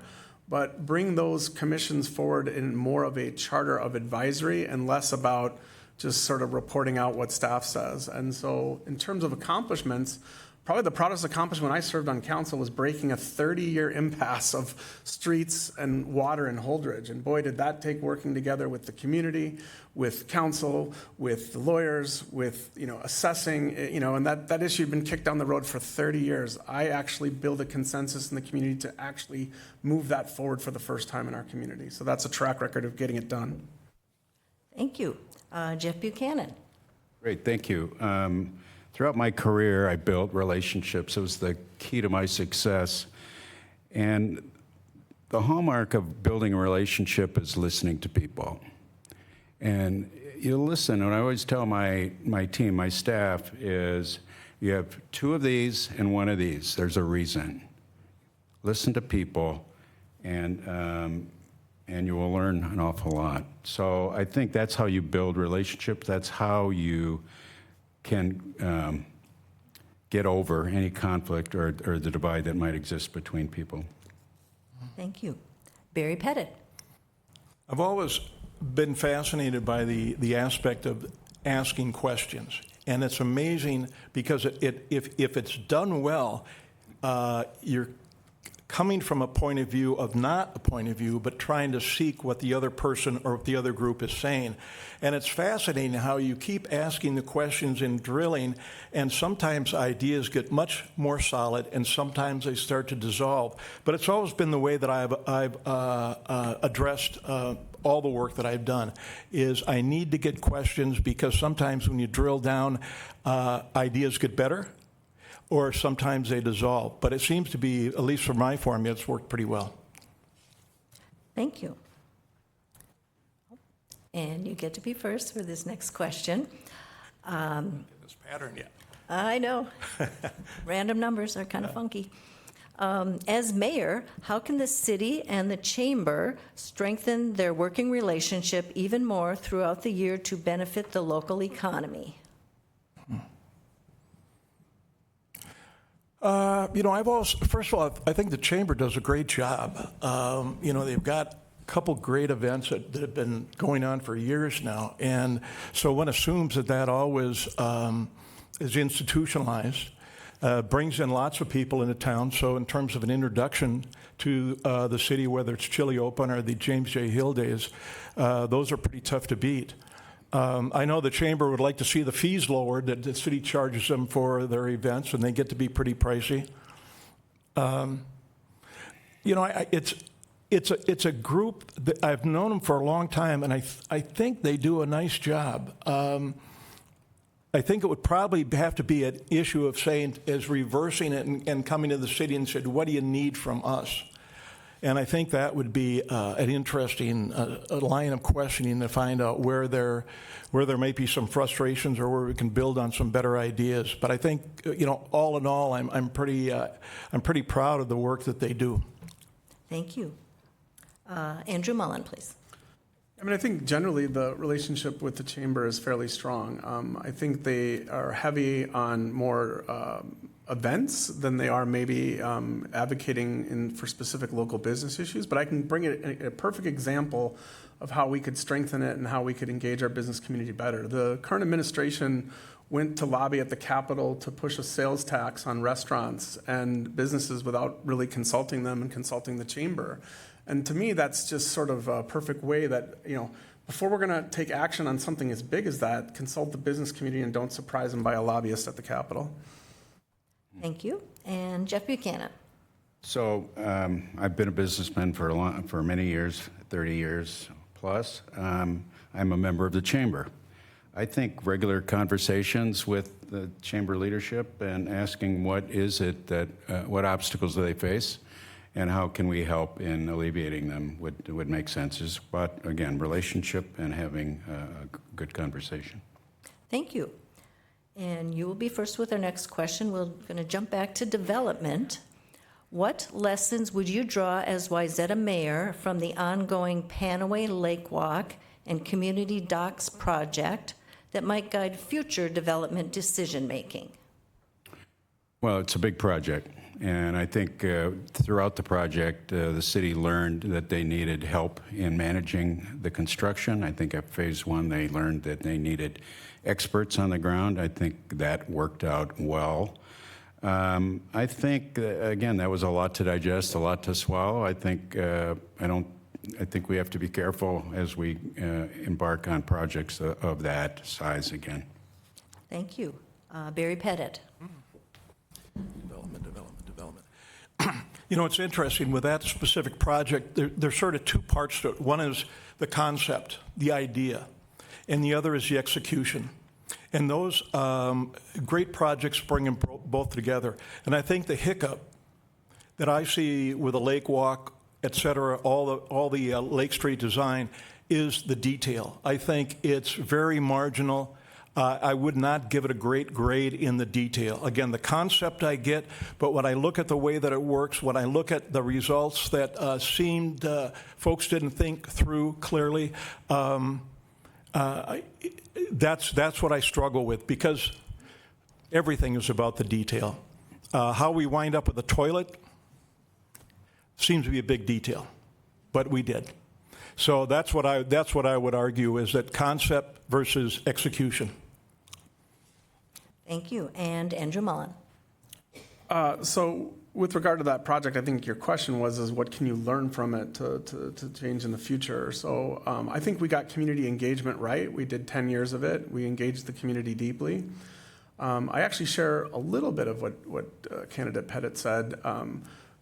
Speaker 5: But bring those commissions forward in more of a charter of advisory and less about just sort of reporting out what staff says. And so in terms of accomplishments, probably the proudest accomplishment when I served on council was breaking a 30-year impasse of streets and water in Holdridge. And boy, did that take working together with the community, with council, with the lawyers, with, you know, assessing, you know, and that issue had been kicked down the road for 30 years. I actually built a consensus in the community to actually move that forward for the first time in our community. So that's a track record of getting it done.
Speaker 3: Thank you. Jeff Buchanan.
Speaker 4: Great, thank you. Throughout my career, I built relationships. It was the key to my success. And the hallmark of building a relationship is listening to people. And you listen, and I always tell my team, my staff, is you have 2 of these and 1 of these. There's a reason. Listen to people, and you will learn an awful lot. So I think that's how you build relationships. That's how you can get over any conflict or the divide that might exist between people.
Speaker 3: Thank you. Barry Petit.
Speaker 6: I've always been fascinated by the aspect of asking questions. And it's amazing because if it's done well, you're coming from a point of view of not a point of view, but trying to seek what the other person or what the other group is saying. And it's fascinating how you keep asking the questions and drilling, and sometimes ideas get much more solid, and sometimes they start to dissolve. But it's always been the way that I've addressed all the work that I've done, is I need to get questions, because sometimes when you drill down, ideas get better, or sometimes they dissolve. But it seems to be, at least for my formula, it's worked pretty well.
Speaker 3: Thank you. And you get to be first for this next question.
Speaker 6: This pattern yet.
Speaker 3: I know. Random numbers are kind of funky. As mayor, how can the city and the chamber strengthen their working relationship even more throughout the year to benefit the local economy?
Speaker 6: First of all, I think the chamber does a great job. They've got a couple great events that have been going on for years now. And so one assumes that always is institutionalized, brings in lots of people into town. So in terms of an introduction to the city, whether it's Chili Open or the James J. Hill Days, those are pretty tough to beat. I know the chamber would like to see the fees lowered that the city charges them for their events, and they get to be pretty pricey. It's a group that I've known them for a long time, and I think they do a nice job. I think it would probably have to be an issue of reversing it and coming to the city and said, what do you need from us? And I think that would be an interesting a line of questioning to find out where there may be some frustrations or where we can build on some better ideas. But I think, all in all, I'm pretty proud of the work that they do.
Speaker 3: Thank you. Andrew Mullin, please.
Speaker 5: I mean, I think generally the relationship with the chamber is fairly strong. I think they are heavy on more events than they are maybe advocating for specific local business issues. But I can bring a perfect example of how we could strengthen it and how we could engage our business community better. The current administration went to lobby at the Capitol to push a sales tax on restaurants and businesses without really consulting them and consulting the chamber. And to me, that's just sort of a perfect way that, before we're going to take action on something as big as that, consult the business community and don't surprise them by a lobbyist at the Capitol.
Speaker 3: Thank you. And Jeff Buchanan.
Speaker 4: So I've been a businessman for many years, 30 years plus. I'm a member of the chamber. I think regular conversations with the chamber leadership and asking what obstacles do they face and how can we help in alleviating them would make sense. But again, relationship and having a good conversation.
Speaker 3: Thank you. And you will be first with our next question. We're going to jump back to development. What lessons would you draw as Wayzata Mayor from the ongoing Panoway Lakewalk and Community Docks project that might guide future development decision-making?
Speaker 4: Well, it's a big project. And I think throughout the project, the city learned that they needed help in managing the construction. I think at phase one, they learned that they needed experts on the ground. I think that worked out well. I think, again, that was a lot to digest, a lot to swallow. I think we have to be careful as we embark on projects of that size again.
Speaker 3: Thank you. Barry Petit.
Speaker 6: Development. It's interesting with that specific project, there's sort of two parts to it. One is the concept, the idea, and the other is the execution. And those great projects bring them both together. And I think the hiccup that I see with the Lakewalk, et cetera, all the Lake Street design is the detail. I think it's very marginal. I would not give it a great grade in the detail. Again, the concept I get, but when I look at the way that it works, when I look at the results that seemed folks didn't think through clearly, that's what I struggle with, because everything is about the detail. How we wind up with the toilet seems to be a big detail, but we did. So that's what I would argue is that concept versus execution.
Speaker 3: Thank you. And Andrew Mullin.
Speaker 5: So with regard to that project, I think your question was what can you learn from it to change in the future? So I think we got community engagement right. We did 10 years of it. We engaged the community deeply. I actually share a little bit of what candidate Petit said.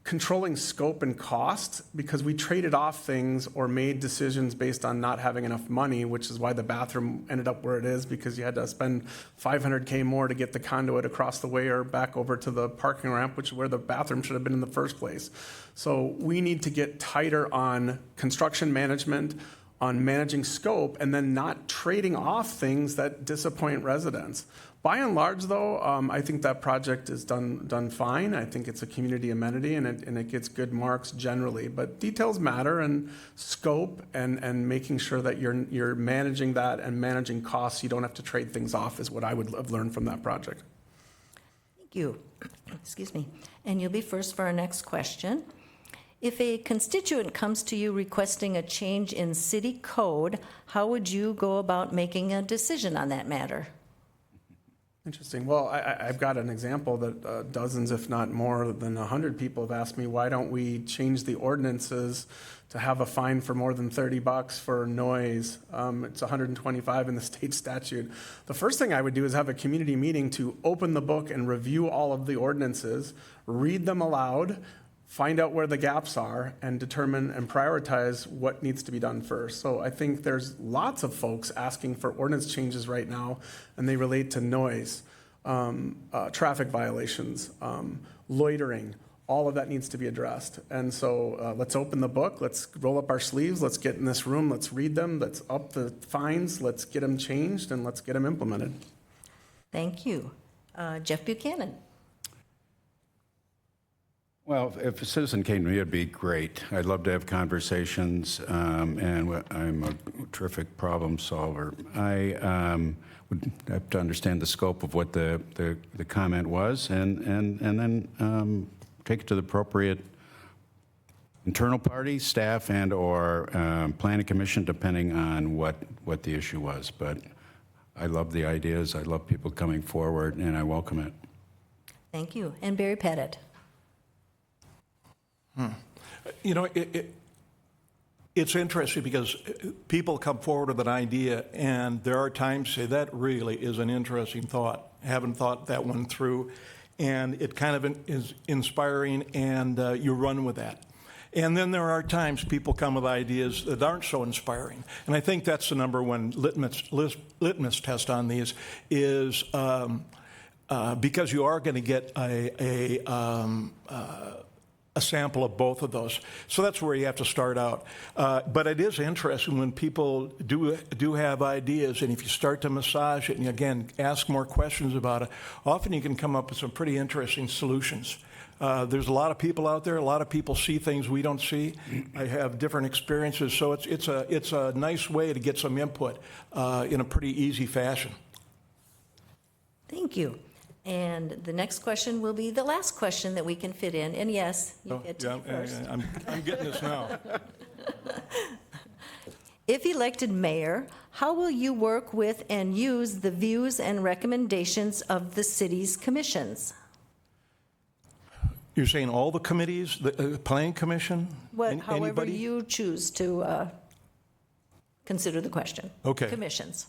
Speaker 5: Controlling scope and cost, because we traded off things or made decisions based on not having enough money, which is why the bathroom ended up where it is, because you had to spend $500K more to get the conduit across the way or back over to the parking ramp, which is where the bathroom should have been in the first place. So we need to get tighter on construction management, on managing scope, and then not trading off things that disappoint residents. By and large, though, I think that project is done fine. I think it's a community amenity, and it gets good marks generally. But details matter, and scope and making sure that you're managing that and managing costs. You don't have to trade things off is what I would have learned from that project.
Speaker 3: Thank you. Excuse me. And you'll be first for our next question. If a constituent comes to you requesting a change in city code, how would you go about making a decision on that matter?
Speaker 5: Interesting. Well, I've got an example that dozens, if not more than 100 people have asked me, why don't we change the ordinances to have a fine for more than $30 for noise? It's 125 in the state statute. The first thing I would do is have a community meeting to open the book and review all of the ordinances, read them aloud, find out where the gaps are, and determine and prioritize what needs to be done first. So I think there's lots of folks asking for ordinance changes right now, and they relate to noise, traffic violations, loitering, all of that needs to be addressed. And so let's open the book, let's roll up our sleeves, let's get in this room, let's read them, let's up the fines, let's get them changed, and let's get them implemented.
Speaker 3: Thank you. Jeff Buchanan.
Speaker 4: Well, if a citizen came to me, it'd be great. I'd love to have conversations, and I'm a terrific problem solver. I would have to understand the scope of what the comment was, and then take it to the appropriate internal party, staff, and or planning commission, depending on what the issue was. But I love the ideas. I love people coming forward, and I welcome it.
Speaker 3: Thank you. And Barry Petit.
Speaker 6: You know, it's interesting because people come forward with an idea, and there are times say that really is an interesting thought. Haven't thought that one through, and it kind of is inspiring, and you run with that. And then there are times people come with ideas that aren't so inspiring, and I think that's the number one litmus test on these is because you are going to get a sample of both of those. So that's where you have to start out. But it is interesting when people do have ideas, and if you start to massage it and, again, ask more questions about it, often you can come up with some pretty interesting solutions. There's a lot of people out there. A lot of people see things we don't see. I have different experiences, so it's a nice way to get some input in a pretty easy fashion.
Speaker 3: Thank you. And the next question will be the last question that we can fit in. And yes, you get to be first.
Speaker 6: I'm getting this now.
Speaker 3: If elected mayor, how will you work with and use the views and recommendations of the city's commissions?
Speaker 6: You're saying all the committees, the planning commission?
Speaker 3: However
Speaker 6: Anybody?
Speaker 3: you choose to consider the question.
Speaker 6: Okay.
Speaker 3: Commissions.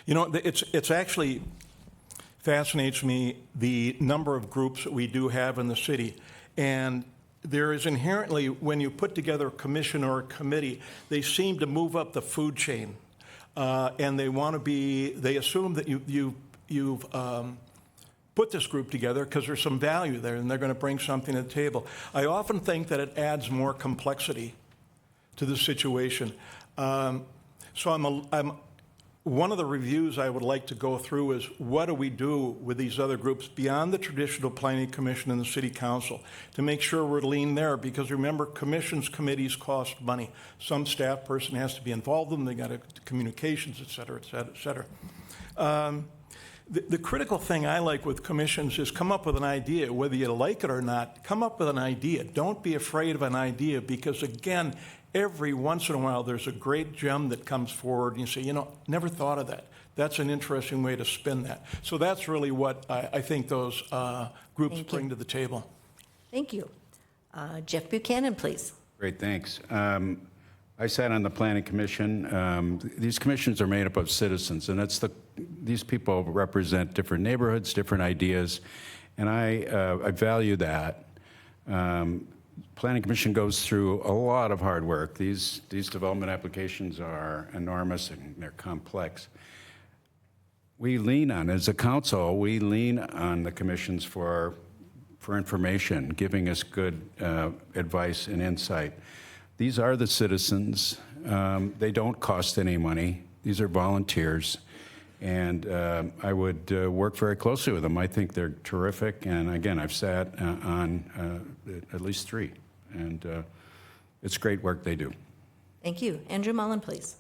Speaker 6: You know, it's actually fascinates me the number of groups that we do have in the city. And there is inherently, when you put together a commission or a committee, they seem to move up the food chain. And they assume that you've put this group together because there's some value there and they're going to bring something to the table. I often think that it adds more complexity to the situation. One of the reviews I would like to go through is what do we do with these other groups beyond the traditional planning commission and the city council to make sure we're lean there, because remember, commissions, committees cost money. Some staff person has to be involved in them, they got communications, et cetera, et cetera, et cetera. The critical thing I like with commissions is come up with an idea, whether you like it or not, come up with an idea. Don't be afraid of an idea, because again, every once in a while there's a great gem that comes forward and you say, never thought of that. That's an interesting way to spin that. So that's really what I think those groups bring to the table.
Speaker 3: Thank you. Jeff Buchanan, please.
Speaker 4: Great, thanks. I sat on the planning commission. These commissions are made up of citizens, and these people represent different neighborhoods, different ideas, and I value that. Planning commission goes through a lot of hard work. These development applications are enormous and they're complex. We lean on, as a council, we lean on the commissions for information, giving us good advice and insight. These are the citizens. They don't cost any money. These are volunteers. And I would work very closely with them. I think they're terrific. And again, I've sat on at least 3. And it's great work they do.
Speaker 3: Thank you. Andrew Mullin, please.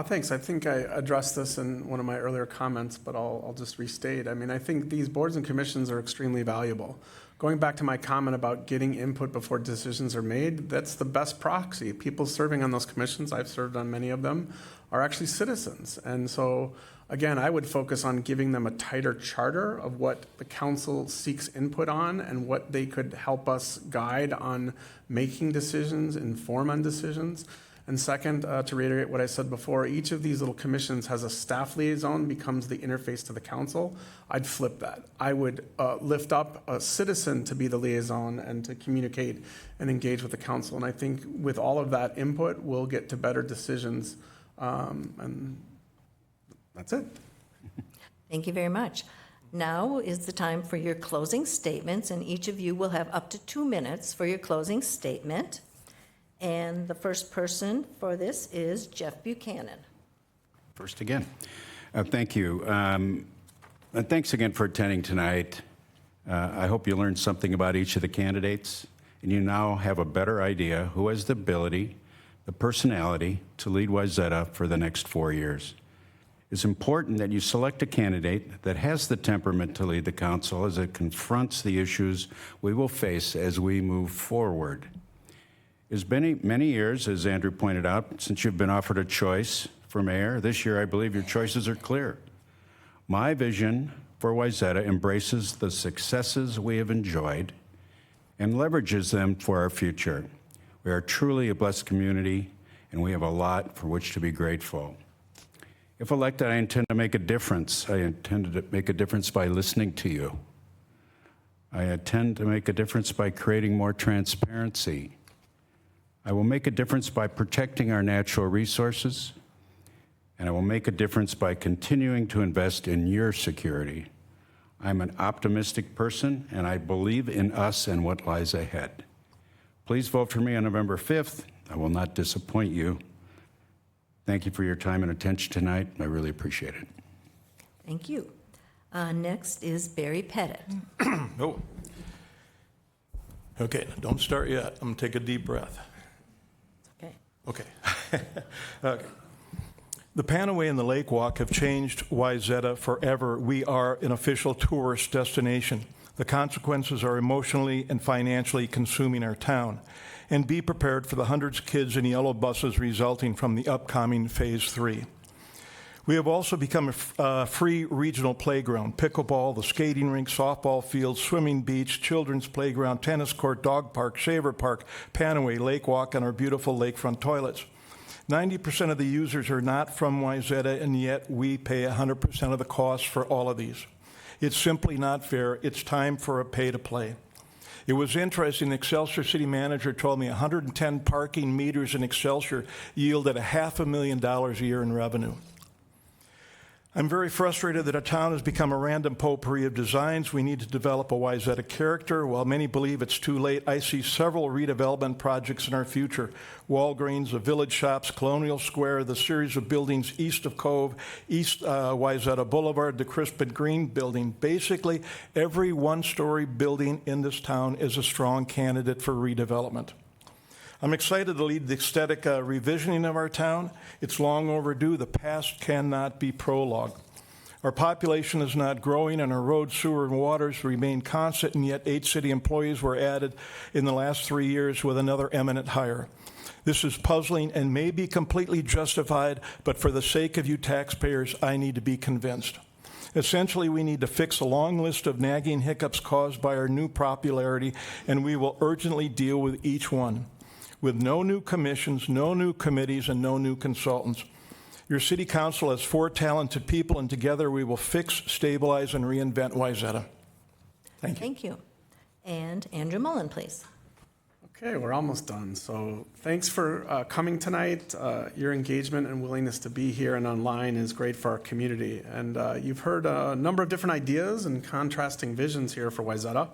Speaker 5: Thanks. I think I addressed this in one of my earlier comments, but I'll just restate. I mean, I think these boards and commissions are extremely valuable. Going back to my comment about getting input before decisions are made, that's the best proxy. People serving on those commissions, I've served on many of them, are actually citizens. And so, again, I would focus on giving them a tighter charter of what the council seeks input on and what they could help us guide on making decisions, inform on decisions. And second, to reiterate what I said before, each of these little commissions has a staff liaison, becomes the interface to the council. I'd flip that. I would lift up a citizen to be the liaison and to communicate and engage with the council. And I think with all of that input, we'll get to better decisions. And that's it.
Speaker 3: Thank you very much. Now is the time for your closing statements, and each of you will have up to 2 minutes for your closing statement. And the first person for this is Jeff Buchanan.
Speaker 4: First again. Thank you. And thanks again for attending tonight. I hope you learned something about each of the candidates, and you now have a better idea who has the ability, the personality to lead Wayzata for the next 4 years. It's important that you select a candidate that has the temperament to lead the council as it confronts the issues we will face as we move forward. It's been many years, as Andrew pointed out, since you've been offered a choice for mayor. This year, I believe your choices are clear. My vision for Wayzata embraces the successes we have enjoyed and leverages them for our future. We are truly a blessed community, and we have a lot for which to be grateful. If elected, I intend to make a difference. I intend to make a difference by listening to you. I intend to make a difference by creating more transparency. I will make a difference by protecting our natural resources, and I will make a difference by continuing to invest in your security. I'm an optimistic person, and I believe in us and what lies ahead. Please vote for me on November 5th. I will not disappoint you. Thank you for your time and attention tonight. I really appreciate it.
Speaker 3: Thank you. Next is Barry Petit.
Speaker 6: Oh. Okay, don't start yet. I'm going to take a deep breath.
Speaker 3: Okay.
Speaker 6: Okay. Okay. The Panoway and the Lakewalk have changed Wayzata forever. We are an official tourist destination. The consequences are emotionally and financially consuming our town. And be prepared for the hundreds of kids in yellow buses resulting from the upcoming Phase 3. We have also become a free regional playground: pickleball, the skating rink, softball field, swimming beach, children's playground, tennis court, dog park, shaver park, Panoway, Lakewalk, and our beautiful lakefront toilets. 90% of the users are not from Wayzata, and yet we pay 100% of the cost for all of these. It's simply not fair. It's time for a pay-to-play. It was interesting, the Excelsior city manager told me 110 parking meters in Excelsior yielded $500,000 a year in revenue. I'm very frustrated that our town has become a random potpourri of designs. We need to develop a Wayzata character. While many believe it's too late, I see several redevelopment projects in our future: Walgreens, the Village Shops, Colonial Square, the series of buildings east of Cove, East Wayzata Boulevard, the Crispin Green building. Basically, every one-story building in this town is a strong candidate for redevelopment. I'm excited to lead the aesthetic revisioning of our town. It's long overdue. The past cannot be prologue. Our population is not growing, and our roads, sewer, and waters remain constant, and yet 8 city employees were added in the last 3 years with another eminent hire. This is puzzling and may be completely justified, but for the sake of you taxpayers, I need to be convinced. Essentially, we need to fix a long list of nagging hiccups caused by our new popularity, and we will urgently deal with each one, with no new commissions, no new committees, and no new consultants. Your city council has 4 talented people, and together we will fix, stabilize, and reinvent Wayzata. Thank you.
Speaker 3: Thank you. And Andrew Mullin, please.
Speaker 5: Okay, we're almost done. So thanks for coming tonight. Your engagement and willingness to be here and online is great for our community. And you've heard a number of different ideas and contrasting visions here for Wayzata.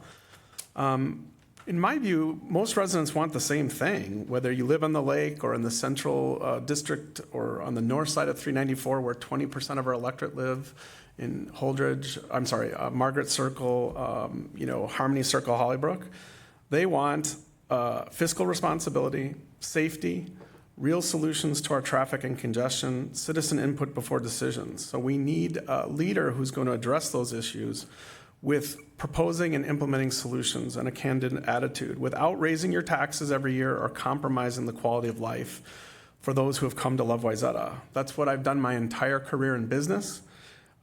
Speaker 5: In my view, most residents want the same thing, whether you live on the lake or in the central district or on the north side of 394, where 20% of our electorate live, in Margaret Circle, Harmony Circle, Hollybrook. They want fiscal responsibility, safety, real solutions to our traffic and congestion, citizen input before decisions. So we need a leader who's going to address those issues with proposing and implementing solutions and a candid attitude without raising your taxes every year or compromising the quality of life for those who have come to love Wayzata. That's what I've done my entire career in business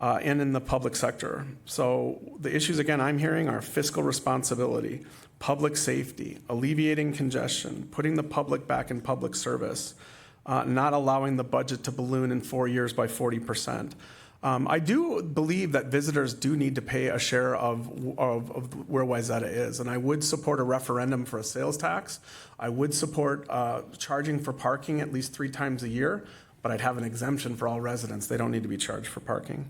Speaker 5: and in the public sector. So the issues, again, I'm hearing are fiscal responsibility, public safety, alleviating congestion, putting the public back in public service, not allowing the budget to balloon in 4 years by 40%. I do believe that visitors do need to pay a share of where Wayzata is, and I would support a referendum for a sales tax. I would support charging for parking at least 3 times a year, but I'd have an exemption for all residents. They don't need to be charged for parking.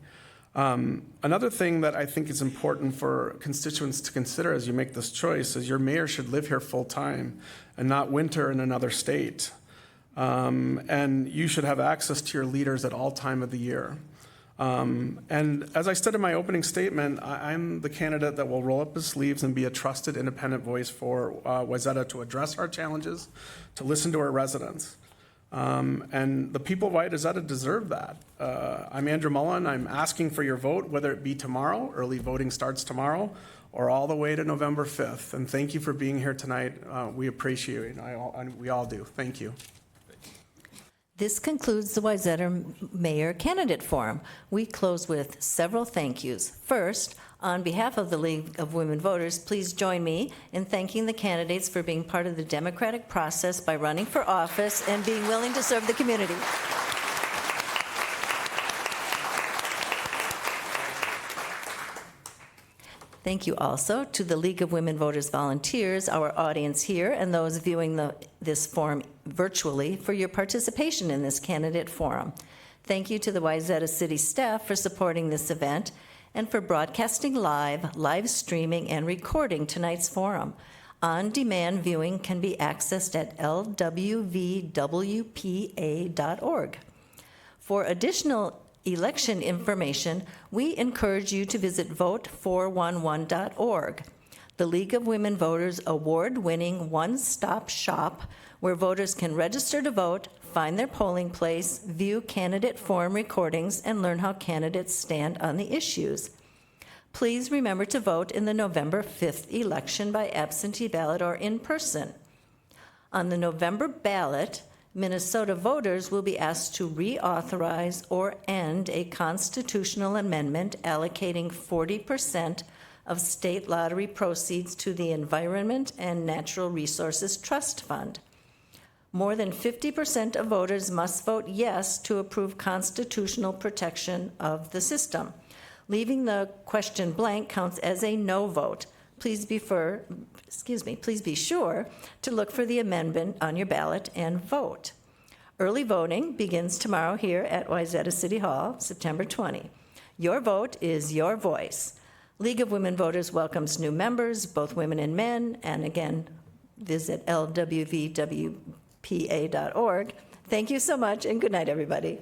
Speaker 5: Another thing that I think is important for constituents to consider as you make this choice is your mayor should live here full-time and not winter in another state. And you should have access to your leaders at all time of the year. And as I said in my opening statement, I'm the candidate that will roll up his sleeves and be a trusted independent voice for Wayzata to address our challenges, to listen to our residents. And the people of Wayzata deserve that. I'm Andrew Mullin. I'm asking for your vote, whether it be tomorrow, early voting starts tomorrow, or all the way to November 5th. And thank you for being here tonight. We appreciate it. We all do. Thank you.
Speaker 3: This concludes the Wayzata Mayor Candidate Forum. We close with several thank yous. First, on behalf of the League of Women Voters, please join me in thanking the candidates for being part of the democratic process by running for office and being willing to serve the community. Thank you also to the League of Women Voters volunteers, our audience here, and those viewing this forum virtually for your participation in this candidate forum. Thank you to the Wayzata City staff for supporting this event and for broadcasting live streaming, and recording tonight's forum. On-demand viewing can be accessed at lwvwpa.org. For additional election information, we encourage you to visit vote411.org, the League of Women Voters award-winning one-stop shop where voters can register to vote, find their polling place, view candidate forum recordings, and learn how candidates stand on the issues. Please remember to vote in the November 5th election by absentee ballot or in person. On the November ballot, Minnesota voters will be asked to reauthorize or end a constitutional amendment allocating 40% of state lottery proceeds to the Environment and Natural Resources Trust Fund. More than 50% of voters must vote yes to approve constitutional protection of the system. Leaving the question blank counts as a no vote. Please be sure to look for the amendment on your ballot and vote. Early voting begins tomorrow here at Wayzata City Hall, September 20. Your vote is your voice. League of Women Voters welcomes new members, both women and men, and again, visit lwvwpa.org. Thank you so much, and good night, everybody.